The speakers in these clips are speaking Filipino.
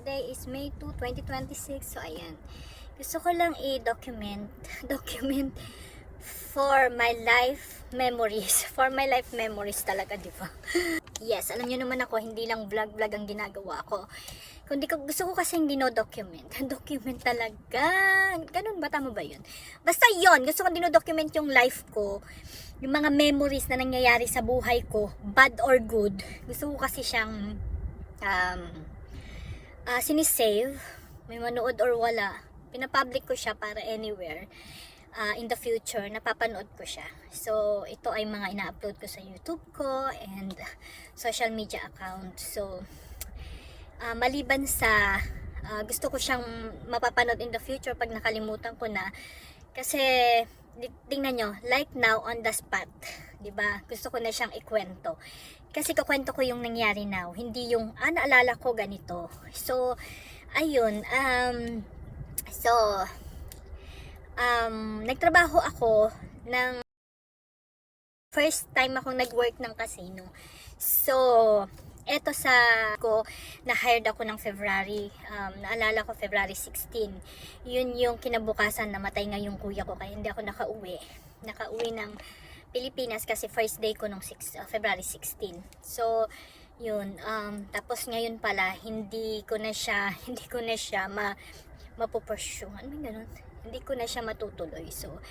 Today is May 2, 2026. So, ayan. Gusto ko lang i-document for my life memories. For my life memories talaga, di ba? Yes, alam nyo naman ako, hindi lang vlog-vlog ang ginagawa ko. Kundi gusto ko kasi hindi document. Document talaga. Ganun ba? Tama ba yun? Basta yon, gusto ko dino-document yung life ko. Yung mga memories na nangyayari sa buhay ko, bad or good. Gusto ko kasi siyang sinisave, may manood or wala, pinapublic ko siya para anywhere in the future, napapanood ko siya. So, ito ay mga ina-upload ko sa YouTube ko and social media account. So, maliban sa gusto ko siyang mapapanood in the future pag nakalimutan ko na, kasi tingnan nyo, like now on the spot, 'di ba? Gusto ko na siyang ikwento. Kasi kukwento ko yung nangyari now, hindi yung naalala ko ganito. So ayun, nagtrabaho ako ng first time akong nag-work ng casino. So eto sa ko, na-hired ako ng February, naalala ko February 16. Yun yung kinabukasan, namatay nga yung kuya ko, kaya hindi ako nakauwi ng Pilipinas kasi first day ko nung February 16. So yun, tapos ngayon pala hindi ko na siya mapupursue, ano ganun, hindi ko na siya matutuloy. So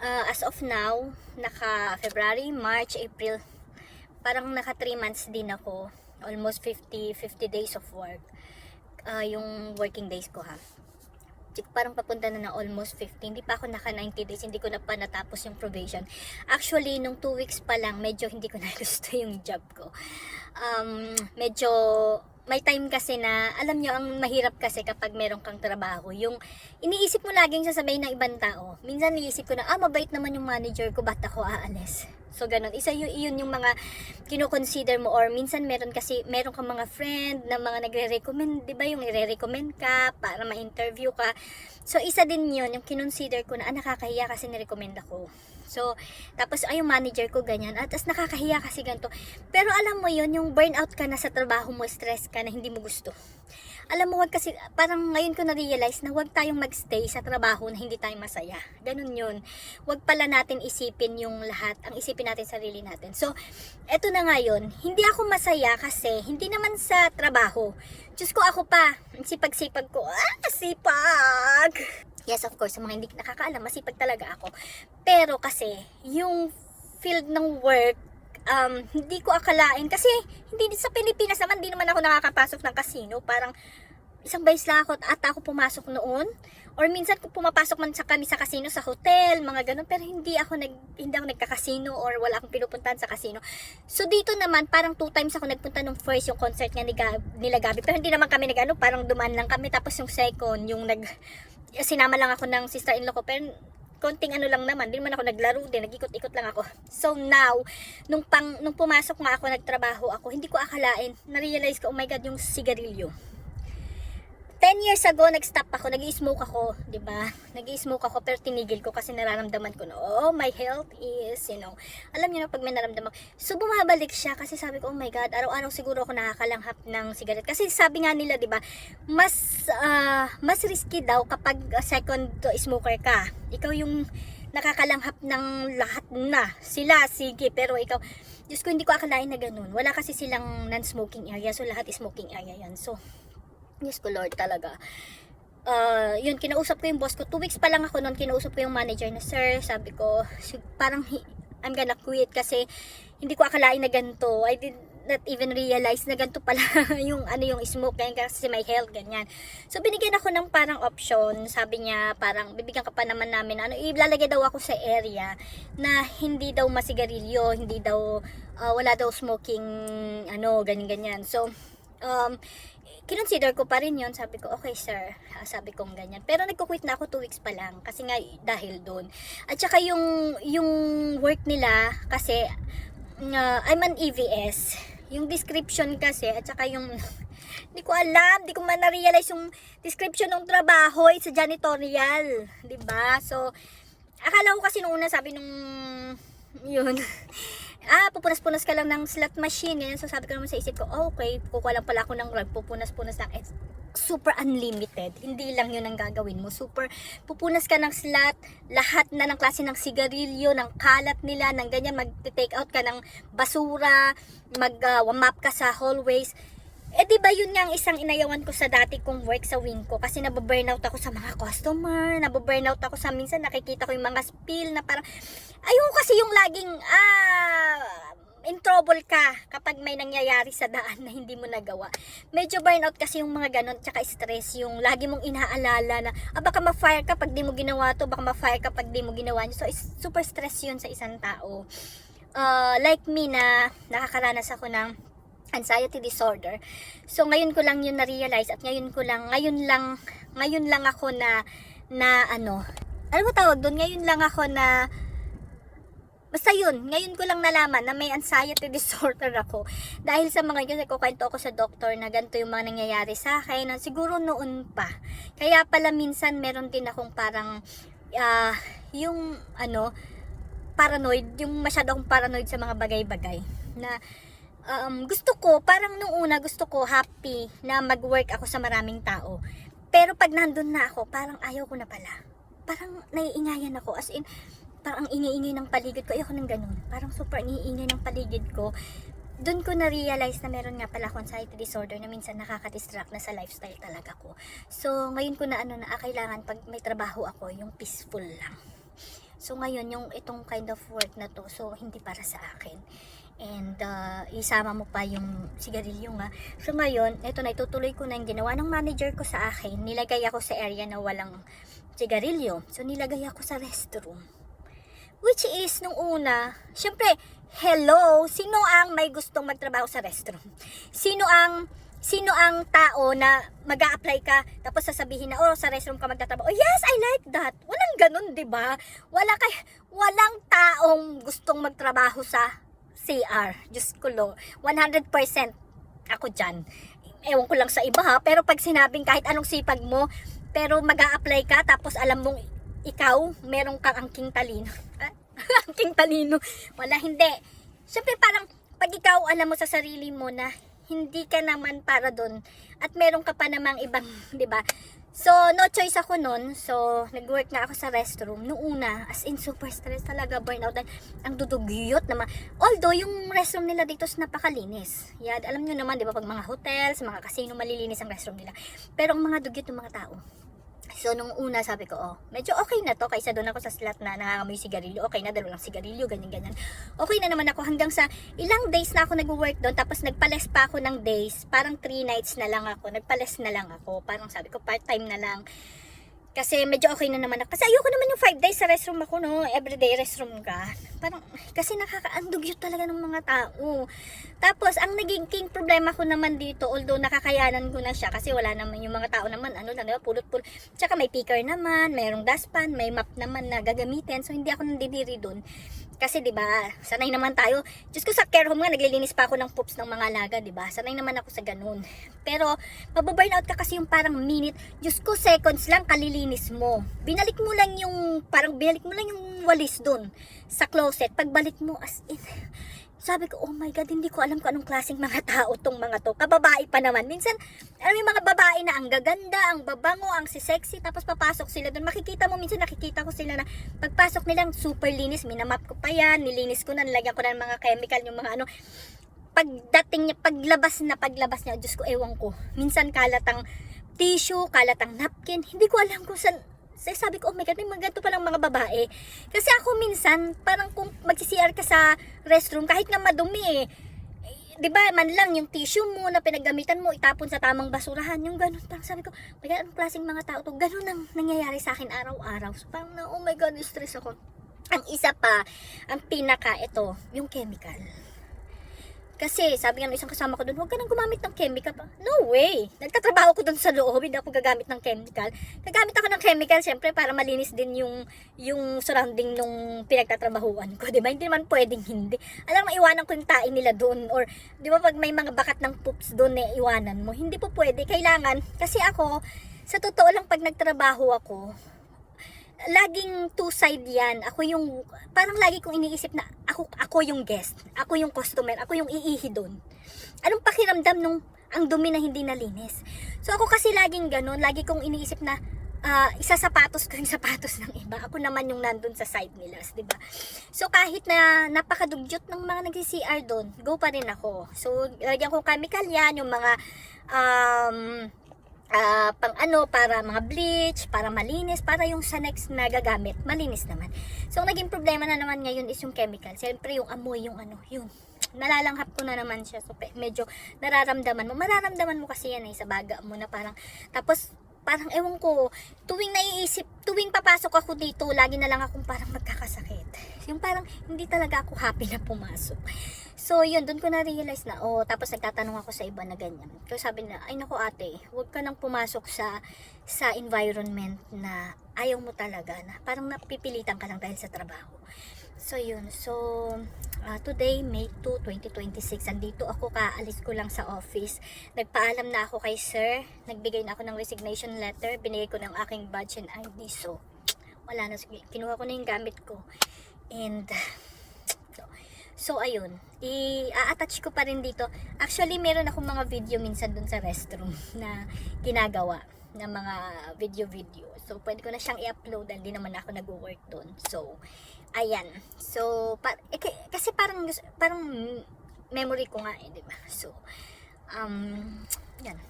as of now, naka February, March, April, parang naka 3 months din ako. Almost 50 days of work. Yung working days ko ha. Parang papunta na almost 50. Hindi pa ako naka 90 days. Hindi ko na pa natapos yung probation. Actually, nung 2 weeks pa lang, medyo hindi ko na gusto yung job ko. Medyo may time kasi na, alam nyo, ang mahirap kasi kapag meron kang trabaho, yung iniisip mo laging sasabihin ng ibang tao. Minsan iniisip ko na, mabait naman yung manager ko, ba't ako aalis? So ganun, isa yun yung mga kino-consider mo, or minsan meron kang mga friend na mga nagre-recommend, 'di ba, yung nire-recommend ka para ma-interview ka. So isa din yun yung kinonsider ko na nakakahiya kasi ni-recommend ako. So tapos yung manager ko ganyan, at as nakakahiya kasi ganito. Pero alam mo yun, yung burnout ka na sa trabaho mo, stress ka na hindi mo gusto. Alam mo, wag kasi, parang ngayon ko na-realize na wag tayong magstay sa trabaho na hindi tayo masaya. Ganun yun. Wag pala natin isipin yung lahat, ang isipin natin sarili natin. So, eto na nga yun, hindi ako masaya kasi hindi naman sa trabaho. Diyos ko, ako pa, ang sipag-sipag ko, sipag! Yes, of course, sa mga hindi nakakaalam, masipag talaga ako. Pero kasi, yung field ng work, hindi ko akalain kasi hindi sa Pilipinas naman, hindi naman ako nakakapasok ng casino. Parang isang beses lang ako pumasok noon, or minsan kung pumapasok man kami sa casino sa hotel, mga ganun, pero hindi ako nagka-casino, or wala akong pinupuntahan sa casino. So dito naman parang 2 times ako nagpunta nung first, yung concert nga nila Gabi, pero hindi naman kami parang dumaan lang kami. Tapos yung second, yung sinama lang ako ng sister-in-law ko, pero konting lang naman, din naman ako naglaro din, nag-ikot-ikot lang ako. So now, nung pumasok nga ako, nagtrabaho ako, hindi ko akalain, na-realize ko, oh my God, yung sigarilyo. 10 years ago, nag-stop ako, nag-i-smoke ako, di ba? Nag-i-smoke ako, pero tinigil ko kasi nararamdaman ko na, my health is, alam niyo na pag may naramdaman. So, bumabalik siya kasi sabi ko, oh my God, araw-araw siguro ako nakakalanghap ng sigaret. Kasi sabi nga nila, di ba, mas risky daw kapag second smoker ka. Ikaw yung nakakalanghap ng lahat na. Sila, sige, pero ikaw, Diyos ko, hindi ko akalain na ganun. Wala kasi silang non-smoking area, so lahat is smoking area yan. So, yes ko Lord talaga. Yun, kinausap ko yung boss ko. 2 weeks pa lang ako noon, kinausap ko yung manager na, sir, sabi ko, parang I'm gonna quit kasi hindi ko akalain na ganito. I did not even realize na ganito pala yung smoke, ganyan, kasi may health, ganyan. So binigyan ako ng parang option. Sabi niya, parang bibigyan ka pa naman namin, ilalagay daw ako sa area na hindi daw masigarilyo, hindi daw wala daw smoking, ganyan. So kinonsider ko pa rin yun. Sabi ko, okay sir, sabi kong ganyan. Pero nagko-quit na ako 2 weeks pa lang, kasi nga dahil doon. At saka yung work nila, kasi I'm an EVS. Yung description kasi, at saka yung hindi ko alam, hindi ko man na-realize yung description ng trabaho, it's a janitorial, 'di ba? So akala ko kasi nung una, sabi nung Yun. Pupunas-punas ka lang ng slot machine. Ganyan. So sabi ko naman sa isip ko, okay, kukuha lang pala ako ng rug, pupunas-punas lang. It's super unlimited. Hindi lang yun ang gagawin mo. Super, pupunas ka ng slot, lahat na ng klase ng sigarilyo, ng kalat nila, ng ganyan, mag-take out ka ng basura, mag-map ka sa hallways. Di ba yun nga ang isang inayawan ko sa dati kong work sa wing ko, kasi nababurnout ako sa mga customer, nababurnout ako sa minsan nakikita ko yung mga spill na parang ayoko kasi yung laging in trouble ka kapag may nangyayari sa daan na hindi mo nagawa. Medyo burnout kasi yung mga ganon, tsaka stress, yung lagi mong inaalala na baka ma-fire ka pag di mo ginawa to, baka ma-fire ka pag di mo ginawa nyo. So super stress yun sa isang tao. Like me na nakakaranas ako ng anxiety disorder. So ngayon ko lang yun na-realize at ngayon lang ako na ano ba tawag doon? Ngayon lang ako na basta yun, ngayon ko lang nalaman na may anxiety disorder ako. Dahil sa mga kasi kukwento ako sa doktor na ganito yung mga nangyayari sa akin, na siguro noon pa. Kaya pala minsan meron din akong parang yung paranoid, yung masyado akong paranoid sa mga bagay-bagay na gusto ko, parang nung una gusto ko happy na mag-work ako sa maraming tao. Pero pag nandun na ako, parang ayaw ko na pala. Parang naiingayan ako, as in, parang ang ingay-ingay ng paligid ko. Ayoko ng ganun. Parang super ingay ng paligid ko. Doon ko na-realize na meron nga pala akong anxiety disorder na minsan nakaka-distract na sa lifestyle talaga ko. So, ngayon ko na kailangan pag may trabaho ako, yung peaceful lang. So, ngayon, yung itong kind of work na to, so, hindi para sa akin. And isama mo pa yung sigarilyo nga. So ngayon, ito na, itutuloy ko na yung ginawa ng manager ko sa akin. Nilagay ako sa area na walang sigarilyo. So nilagay ako sa restroom. Which is, nung una, syempre, hello, sino ang may gustong magtrabaho sa restroom? Sino ang tao na mag-a-apply ka tapos sasabihin na, sa restroom ka magtatrabaho? Oh yes, I like that. Walang ganun, 'di ba? Walang taong gustong magtrabaho sa CR. Diyos ko lo, 100% ako dyan. Ewan ko lang sa iba ha, pero pag sinabing kahit anong sipag mo, pero mag-a-apply ka, tapos alam mong ikaw, meron kang angking talino. Angking talino. Wala, hindi. Siyempre parang, pag ikaw alam mo sa sarili mo na hindi ka naman para doon, at meron ka pa namang ibang, di ba? So, no choice ako nun. So, nag-work na ako sa restroom. Noong una, as in super stress talaga, burnout. Ang dudugyot naman. Although, yung restroom nila dito is napakalinis. Yan, alam nyo naman, di ba, pag mga hotels, mga casino, malilinis ang restroom nila. Pero ang mga dugyot ng mga tao. So, nung una, sabi ko, medyo okay na to. Kaysa doon ako sa slot na nangangamoy sigarilyo. Okay na, dalawang sigarilyo, ganyan-ganyan. Okay na naman ako hanggang sa ilang days na ako nag-work doon. Tapos nagpales pa ako ng days. Parang 3 nights na lang ako. Nagpales na lang ako. Parang sabi ko, part-time na lang. Kasi medyo okay na naman ako. Kasi ayoko naman yung 5 days sa restroom ako, no? Everyday restroom ka. Parang, kasi nakaka-andugyot talaga ng mga tao. Tapos, ang naging problema ko naman dito, although nakakayanan ko na siya, kasi wala naman yung mga tao naman, diba, pulot-pulot. Tsaka may picker naman, mayroong dustpan, may map naman na gagamitin. So, hindi ako nandidiri doon. Kasi, diba, sanay naman tayo. Diyos ko, sa care home nga, naglilinis pa ako ng poops ng mga alaga, diba? Sanay naman ako sa ganun. Pero, mababurnout ka kasi yung parang minute. Diyos ko, seconds lang, kalilinis mo. Binalik mo lang yung walis doon sa closet. Pagbalik mo, as in, sabi ko, oh my God, hindi ko alam kung anong klaseng mga tao tong mga to. Kababae pa naman. Minsan, alam yung mga babae na ang gaganda, ang babango, ang sexy, tapos papasok sila doon. Makikita mo, minsan nakikita ko sila na pagpasok nilang super linis. Minamap ko pa yan, nilinis ko na, nilagyan ko na ng mga chemical, yung mga ano. Pagdating niya, paglabas niya, Diyos ko, ewan ko. Minsan kalat ang tissue, kalat ang napkin. Hindi ko alam kung saan. Sabi ko, oh my God, may mga ganito palang mga babae. Kasi ako minsan, parang kung mag-CR ka sa restroom, kahit nga madumi di ba, man lang yung tissue mo na pinaggamitan mo, itapon sa tamang basurahan, yung ganun. Parang sabi ko, my God, anong klaseng mga tao to? Ganun ang nangyayari sa akin araw-araw. So parang oh my God, stress ako. Ang isa pa, ang pinaka, ito, yung chemical. Kasi sabi nga ng isang kasama ko doon, huwag ka nang gumamit ng chemical pa. No way! Nagtatrabaho ko doon sa loob, hindi ako gagamit ng chemical. Gagamit ako ng chemical, syempre, para malinis din yung surrounding nung pinagtatrabahuan ko. Diba? Hindi naman pwedeng hindi. Alam mo, iwanan ko yung tae nila doon. Or, di ba, pag may mga bakat ng poops doon, iwanan mo. Hindi po pwede. Kailangan, kasi ako, sa totoo lang, pag nagtrabaho ako, laging two-side yan. Ako yung, parang lagi kong iniisip na ako yung guest, ako yung customer, ako yung iihi doon. Anong pakiramdam nung ang dumi na hindi nalinis? So ako kasi laging ganun, lagi kong iniisip na isa sapatos ko yung sapatos ng iba. Ako naman yung nandun sa side nila, di ba? So kahit na napakadugyot ng mga nagsi-CR doon, go pa rin ako. So lagyan ko chemical yan, yung mga para mga bleach, para malinis, para yung sa next na gagamit, malinis naman. So, ang naging problema na naman ngayon is yung chemical. Siyempre, yung amoy, yung nalalanghap ko na naman siya. So, medyo mararamdaman mo kasi yan sa baga mo na parang, tapos, parang ewan ko, tuwing papasok ako dito, lagi na lang akong parang magkakasakit. Yung parang, hindi talaga ako happy na pumasok. So, yun, doon ko na-realize na, tapos nagtatanong ako sa iba na ganyan. Kasi sabi na, ay naku ate, huwag ka nang pumasok sa environment na ayaw mo talaga, na parang napipilitan ka lang dahil sa trabaho. So, yun. So, today, May 2, 2026, andito ako, kaalis ko lang sa office. Nagpaalam na ako kay sir, nagbigay na ako ng resignation letter, binigay ko ng aking badge and ID. So, wala na, kinuha ko na yung gamit ko. And, so ayun, i-attach ko pa rin dito. Actually, meron akong mga video minsan dun sa restroom na ginagawa na mga video. So, pwede ko na siyang i-upload dahil di naman ako nag-work dun. So, ayan. So, kasi parang memory ko nga di ba? So, yan.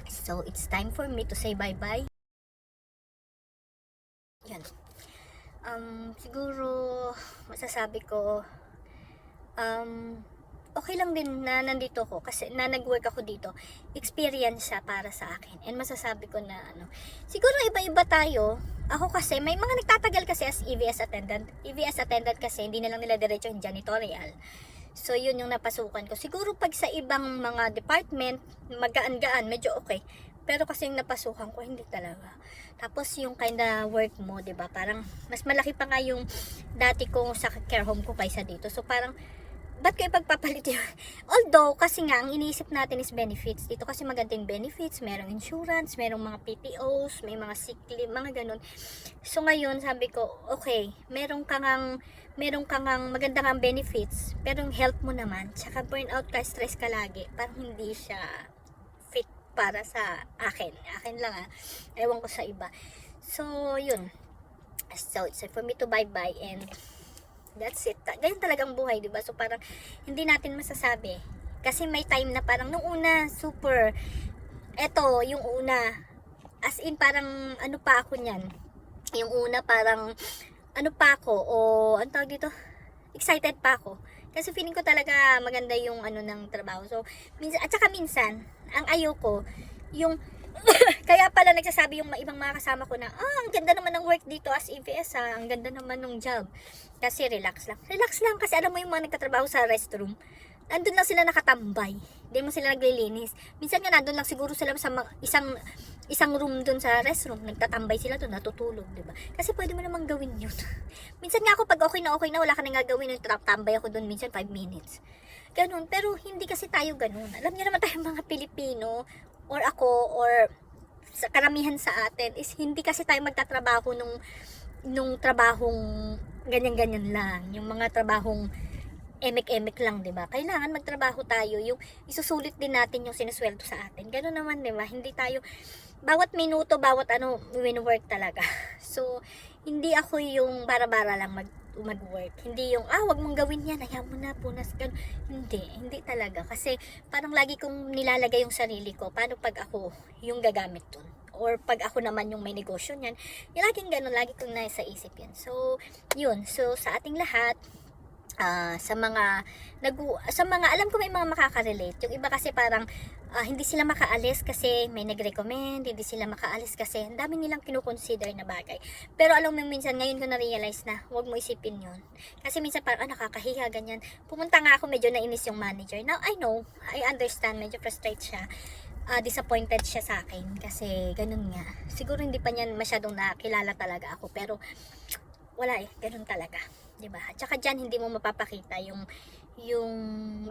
So, it's time for me to say bye-bye. Yan. Siguro, masasabi ko, okay lang din na nandito ako kasi na nag-work ako dito. Experience siya para sa akin. And masasabi ko na siguro iba-iba tayo. Ako kasi may mga nagtatagal kasi as EVS attendant. EVS attendant kasi hindi na lang nila diretso yung janitorial. So yun yung napasukan ko. Siguro pag sa ibang mga department, magaan-gaan, medyo okay. Pero kasi yung napasukan ko, hindi talaga. Tapos yung kinda work mo, 'di ba? Parang mas malaki pa nga yung dati ko sa care home ko kaysa dito. So parang ba't ko ipagpapalit yun? Although, kasi nga, ang iniisip natin is benefits. Dito kasi magandang benefits, merong insurance, merong mga PTOs, may mga sick leave, mga ganun. So, ngayon, sabi ko, okay, meron kang magandang ang benefits, pero yung health mo naman, tsaka burnout ka, stress ka lagi, parang hindi siya fit para sa akin. Akin lang ewan ko sa iba. So, yun. So, it's time for me to bye-bye and that's it. Ganyan talagang buhay, diba? So, parang, hindi natin masasabi. Kasi may time na parang, nung una, super, eto, yung una, as in, parang, ano pa ako niyan? Yung una, parang, ano pa ako, ano tawag dito? Excited pa ako. Kasi feeling ko talaga maganda yung ng trabaho. So, minsan, at saka minsan, ang ayoko, yung, kaya pala nagsasabi yung ibang mga kasama ko na, ang ganda naman ng work dito as EVS ang ganda naman ng job. Kasi relax lang. Relax lang kasi alam mo yung mga nagtatrabaho sa restroom, nandun lang sila nakatambay. Hindi mo sila naglilinis. Minsan nga nandun lang siguro sila sa isang room dun sa restroom, nagtatambay sila dun, natutulog, diba? Kasi pwede mo namang gawin yun. Minsan nga ako pag okay na, wala ka nang gagawin, tambay ako dun minsan 5 minutes. Ganun, pero hindi kasi tayo ganun. Alam niyo naman tayo mga Pilipino, or ako, or sa karamihan sa atin, is hindi kasi tayo magtatrabaho nung trabahong ganyan-ganyan lang. Yung mga trabahong emek-emek lang, di ba? Kailangan magtrabaho tayo, yung isusulit din natin yung sinusweldo sa atin. Ganun naman, di ba? Hindi tayo, bawat minuto, bawat win-work talaga. So, hindi ako yung bara-bara lang mag-work. Hindi yung, wag mong gawin yan, ayaw mo na, punas, ganun. Hindi talaga. Kasi, parang lagi kong nilalagay yung sarili ko, paano pag ako yung gagamit dun? Or pag ako naman yung may negosyo niyan, yung laging ganun, lagi kong nasa isip yan. So, yun. So, sa ating lahat, sa mga alam ko may mga makaka-relate. Yung iba kasi parang hindi sila makaalis kasi may nag-recommend, hindi sila makaalis kasi ang dami nilang kinukonsider na bagay. Pero alam mo minsan ngayon ko na-realize na wag mo isipin yun. Kasi minsan parang nakakahiya ganyan. Pumunta nga ako, medyo nainis yung manager. Now I know, I understand, medyo frustrated siya. Disappointed siya sa akin kasi ganun nga. Siguro hindi pa niyan masyadong nakilala talaga ako, pero wala ganun talaga. 'Di ba? At saka diyan hindi mo mapapakita yung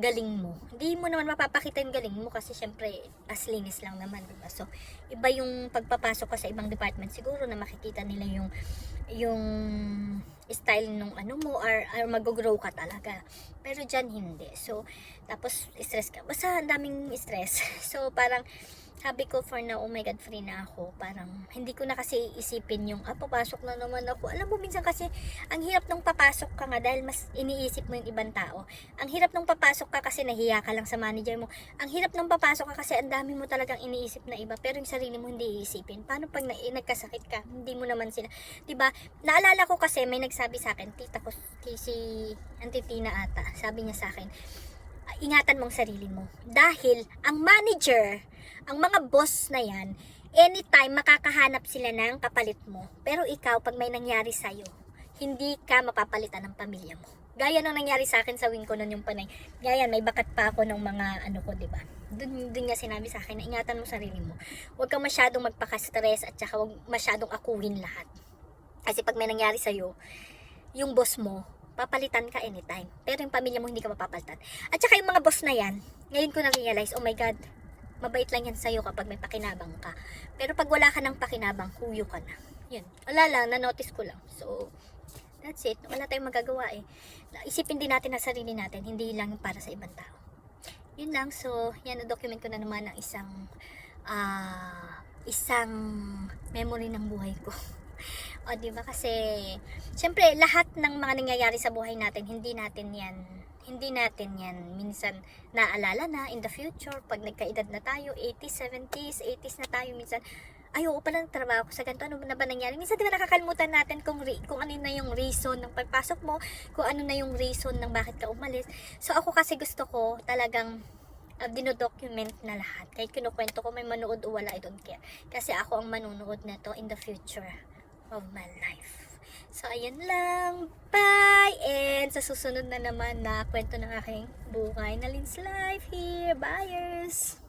galing mo. Hindi mo naman mapapakita yung galing mo kasi syempre as linis lang naman, diba? So, iba yung pagpapasok ka sa ibang department, siguro na makikita nila yung style nung ano mo or mag-grow ka talaga. Pero dyan hindi. So, tapos stress ka. Basta ang daming stress. So, parang sabi ko for now, oh my God, free na ako. Parang hindi ko na kasi isipin yung, papasok na naman ako. Alam mo, minsan kasi, ang hirap nung papasok ka nga dahil mas iniisip mo yung ibang tao. Ang hirap nung papasok ka kasi nahiya ka lang sa manager mo. Ang hirap nung papasok ka kasi ang dami mo talagang iniisip na iba, pero yung sarili mo hindi iisipin. Paano pag nagkasakit ka? Hindi mo naman sila, 'di ba? Naalala ko kasi may nagsabi sa akin, tita ko, si Auntie Tina ata, sabi niya sa akin, ingatan mong sarili mo. Dahil ang manager, ang mga boss na yan, anytime makakahanap sila ng kapalit mo. Pero ikaw, pag may nangyari sa'yo, hindi ka mapapalitan ng pamilya mo. Gaya nang nangyari sa akin sa wing ko noon yung panay. Gaya, may bakat pa ako ng mga ano ko, diba? Doon niya sinabi sa akin na ingatan mo sarili mo. Huwag kang masyadong magpaka-stress at saka huwag masyadong akuhin lahat. Kasi pag may nangyari sa'yo, yung boss mo, papalitan ka anytime. Pero yung pamilya mo, hindi ka mapapalitan. At saka yung mga boss na yan, ngayon ko na-realize, oh my God, mabait lang yan sa'yo kapag may pakinabang ka. Pero pag wala ka ng pakinabang, huyo ka na. Yun. Wala lang, na-notice ko lang. So, that's it. Wala tayong magagawa eh. Isipin din natin ang sarili natin, hindi lang para sa ibang tao. Yun lang. So, yan, na-document ko na naman ng isang memory ng buhay ko. O, diba? Kasi, syempre, lahat ng mga nangyayari sa buhay natin, hindi natin yan minsan naalala na in the future, pag nagkaedad na tayo, 80s, 70s, 80s na tayo, minsan, ay, oo pala, trabaho ko sa ganito, ano na ba nangyari? Minsan, di ba nakakalimutan natin kung ano na yung reason ng pagpasok mo, kung ano na yung reason ng bakit ka umalis. So, ako kasi gusto ko talagang dinodocument na lahat. Kahit kinukwento ko, may manood o wala, I don't care. Kasi ako ang manunood na to in the future of my life. So, ayan lang. Bye! And sa susunod na naman na kwento ng aking buhay na Lynn's Life here. Buyers!